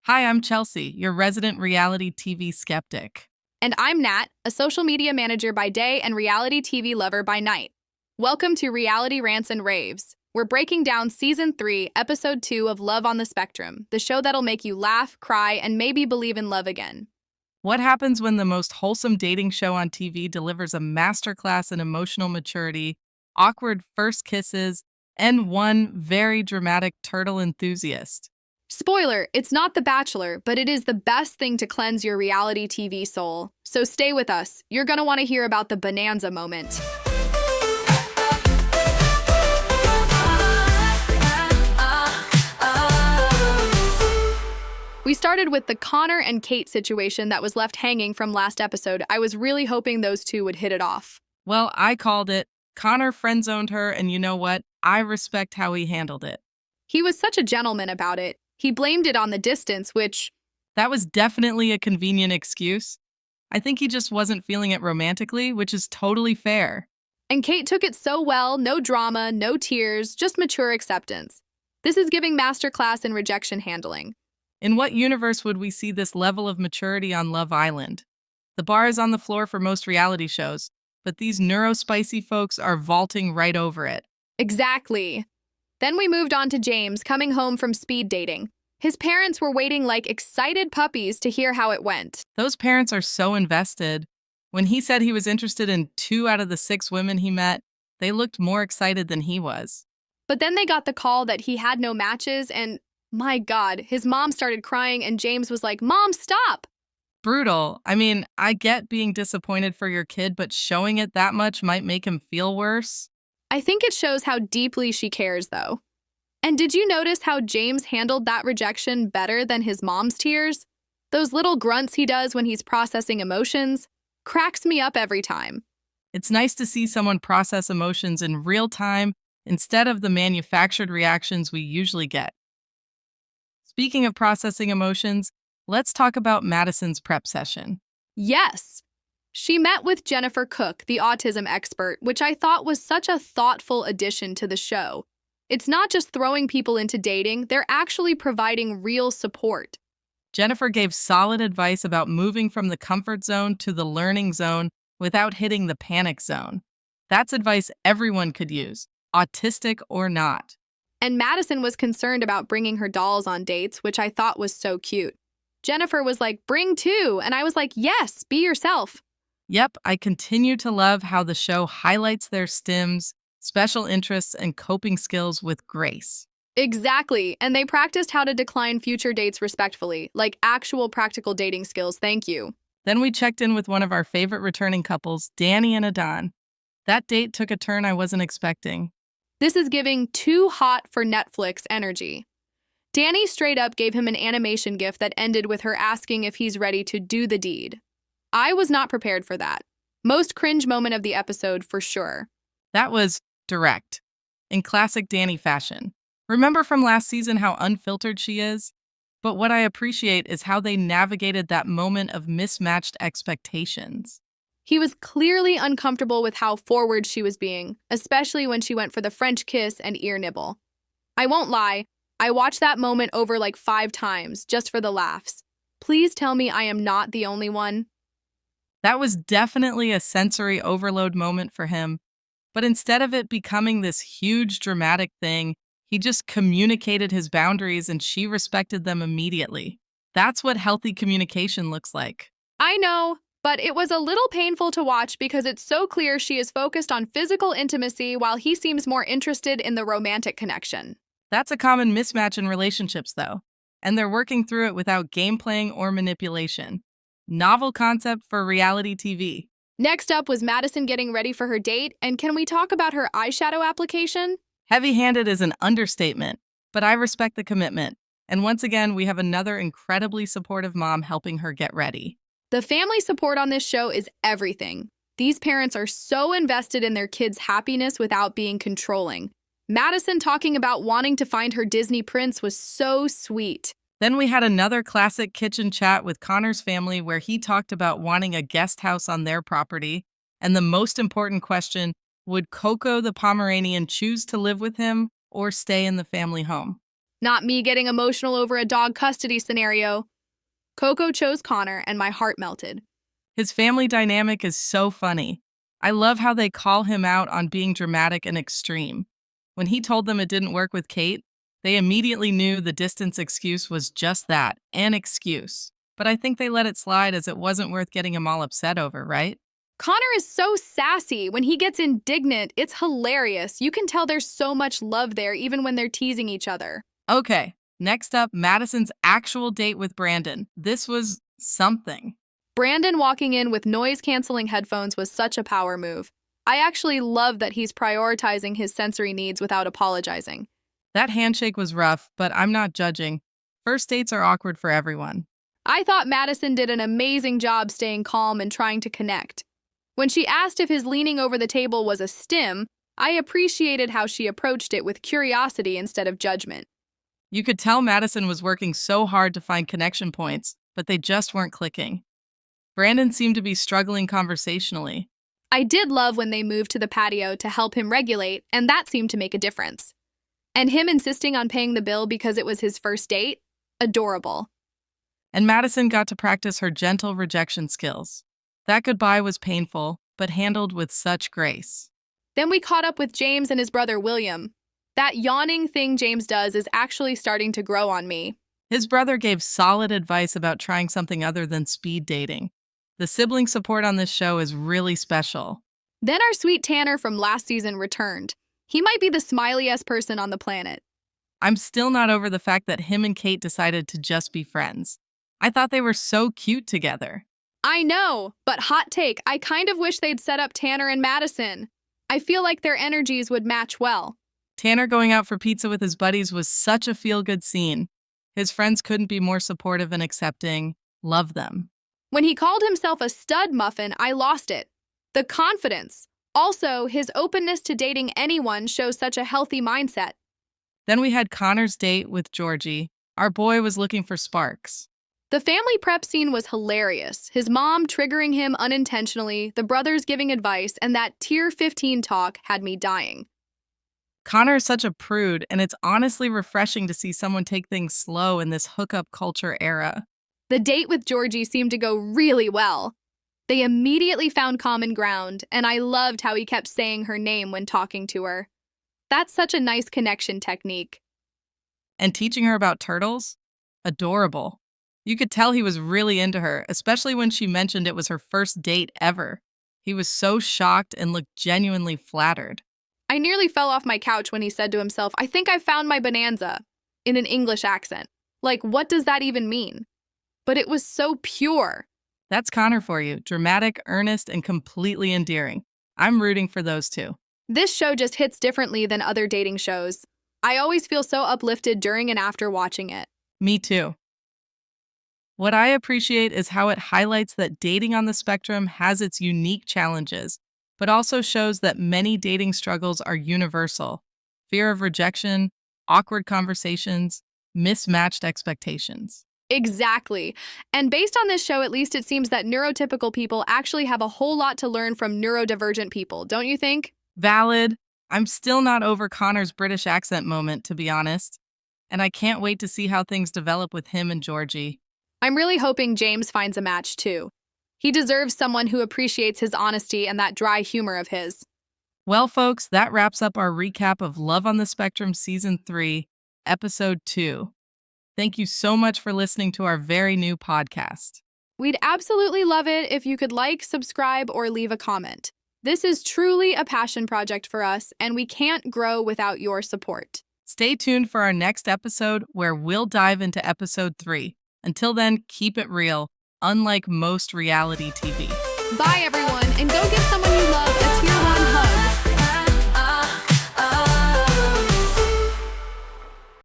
Hi, I'm Chelsea, your resident reality TV skeptic. And I'm Nat, a social media manager by day and reality TV lover by night. Welcome to Reality Rants and Raves. We're breaking down Season 3, Episode 2 of Love on the Spectrum, the show that'll make you laugh, cry, and maybe believe in love again. What happens when the most wholesome dating show on TV delivers a masterclass in emotional maturity, awkward first kisses, and one very dramatic turtle enthusiast? Spoiler, it's not The Bachelor, but it is the best thing to cleanse your reality TV soul. So stay with us. You're gonna want to hear about the bonanza moment. We started with the Connor and Kate situation that was left hanging from last episode. I was really hoping those two would hit it off. Well, I called it. Connor friend-zoned her, and you know what? I respect how he handled it. He was such a gentleman about it. He blamed it on the distance, which, That was definitely a convenient excuse. I think he just wasn't feeling it romantically, which is totally fair. and Kate took it so well, no drama, no tears, just mature acceptance. This is giving masterclass in rejection handling. In what universe would we see this level of maturity on Love Island? The bar is on the floor for most reality shows, but these neurospicy folks are vaulting right over it. Exactly. Then we moved on to James coming home from speed dating. His parents were waiting like excited puppies to hear how it went. Those parents are so invested. When he said he was interested in 2 out of the 6 women he met, they looked more excited than he was. But then they got the call that he had no matches, and my God, his mom started crying, and James was like, "Mom, stop!" Brutal. I mean, I get being disappointed for your kid, but showing it that much might make him feel worse. I think it shows how deeply she cares, though. And did you notice how James handled that rejection better than his mom's tears? Those little grunts he does when he's processing emotions cracks me up every time. It's nice to see someone process emotions in real time instead of the manufactured reactions we usually get. Speaking of processing emotions, let's talk about Madison's prep session. Yes, she met with Jennifer Cook, the autism expert, which I thought was such a thoughtful addition to the show. It's not just throwing people into dating, they're actually providing real support. Jennifer gave solid advice about moving from the comfort zone to the learning zone without hitting the panic zone. That's advice everyone could use, autistic or not. And Madison was concerned about bringing her dolls on dates, which I thought was so cute. Jennifer was like, "Bring 2," and I was like, "Yes, be yourself." Yep, I continue to love how the show highlights their stims, special interests, and coping skills with grace. Exactly, and they practiced how to decline future dates respectfully, like actual practical dating skills, thank you. Then we checked in with one of our favorite returning couples, Dani and Adon. That date took a turn I wasn't expecting. This is giving too hot for Netflix energy. Dani straight up gave him an animation gift that ended with her asking if he's ready to do the deed. I was not prepared for that. Most cringe moment of the episode for sure. That was direct, in classic Dani fashion. Remember from last season how unfiltered she is? But what I appreciate is how they navigated that moment of mismatched expectations. He was clearly uncomfortable with how forward she was being, especially when she went for the French kiss and ear nibble. I won't lie, I watched that moment over like 5 times, just for the laughs. Please tell me I am not the only one. That was definitely a sensory overload moment for him, but instead of it becoming this huge dramatic thing, he just communicated his boundaries and she respected them immediately. That's what healthy communication looks like. I know, but it was a little painful to watch because it's so clear she is focused on physical intimacy while he seems more interested in the romantic connection. That's a common mismatch in relationships, though, and they're working through it without game playing or manipulation. Novel concept for reality TV. Next up was Madison getting ready for her date, and can we talk about her eyeshadow application? Heavy-handed is an understatement, but I respect the commitment. And once again, we have another incredibly supportive mom helping her get ready. The family support on this show is everything. These parents are so invested in their kids' happiness without being controlling. Madison talking about wanting to find her Disney prince was so sweet. Then we had another classic kitchen chat with Connor's family where he talked about wanting a guest house on their property. And the most important question, would Coco the Pomeranian choose to live with him or stay in the family home? Not me getting emotional over a dog custody scenario. Coco chose Connor, and my heart melted. His family dynamic is so funny. I love how they call him out on being dramatic and extreme. When he told them it didn't work with Kate, they immediately knew the distance excuse was just that, an excuse. But I think they let it slide as it wasn't worth getting him all upset over, right? Connor is so sassy. When he gets indignant, it's hilarious. You can tell there's so much love there, even when they're teasing each other. Okay, next up, Madison's actual date with Brandon. This was something. Brandon walking in with noise-canceling headphones was such a power move. I actually love that he's prioritizing his sensory needs without apologizing. That handshake was rough, but I'm not judging. First dates are awkward for everyone. I thought Madison did an amazing job staying calm and trying to connect. When she asked if his leaning over the table was a stim, I appreciated how she approached it with curiosity instead of judgment. You could tell Madison was working so hard to find connection points, but they just weren't clicking. Brandon seemed to be struggling conversationally. I did love when they moved to the patio to help him regulate, and that seemed to make a difference. And him insisting on paying the bill because it was his first date? Adorable. And Madison got to practice her gentle rejection skills. That goodbye was painful, but handled with such grace. Then we caught up with James and his brother William. That yawning thing James does is actually starting to grow on me. His brother gave solid advice about trying something other than speed dating. The sibling support on this show is really special. Then our sweet Tanner from last season returned. He might be the smiliest person on the planet. I'm still not over the fact that him and Kate decided to just be friends. I thought they were so cute together. I know, but hot take, I kind of wish they'd set up Tanner and Madison. I feel like their energies would match well. Tanner going out for pizza with his buddies was such a feel-good scene. His friends couldn't be more supportive and accepting. Love them. When he called himself a stud muffin, I lost it. The confidence. Also, his openness to dating anyone shows such a healthy mindset. Then we had Connor's date with Georgie. Our boy was looking for sparks. The family prep scene was hilarious. His mom triggering him unintentionally, the brothers giving advice, and that tier 15 talk had me dying. Connor is such a prude, and it's honestly refreshing to see someone take things slow in this hookup culture era. The date with Georgie seemed to go really well. They immediately found common ground, and I loved how he kept saying her name when talking to her. That's such a nice connection technique. And teaching her about turtles? Adorable. You could tell he was really into her, especially when she mentioned it was her first date ever. He was so shocked and looked genuinely flattered. I nearly fell off my couch when he said to himself, "I think I found my bonanza," in an English accent. Like, what does that even mean? But it was so pure. That's Connor for you. Dramatic, earnest, and completely endearing. I'm rooting for those two. This show just hits differently than other dating shows. I always feel so uplifted during and after watching it. Me too. What I appreciate is how it highlights that dating on the spectrum has its unique challenges, but also shows that many dating struggles are universal. Fear of rejection, awkward conversations, mismatched expectations. Exactly. And based on this show, at least it seems that neurotypical people actually have a whole lot to learn from neurodivergent people, don't you think? Valid. I'm still not over Connor's British accent moment, to be honest. And I can't wait to see how things develop with him and Georgie. I'm really hoping James finds a match, too. He deserves someone who appreciates his honesty and that dry humor of his. Well, folks, that wraps up our recap of Love on the Spectrum Season 3, Episode 2. Thank you so much for listening to our very new podcast. We'd absolutely love it if you could like, subscribe, or leave a comment. This is truly a passion project for us, and we can't grow without your support. Stay tuned for our next episode where we'll dive into Episode 3. Until then, keep it real, unlike most reality TV. Bye, everyone, and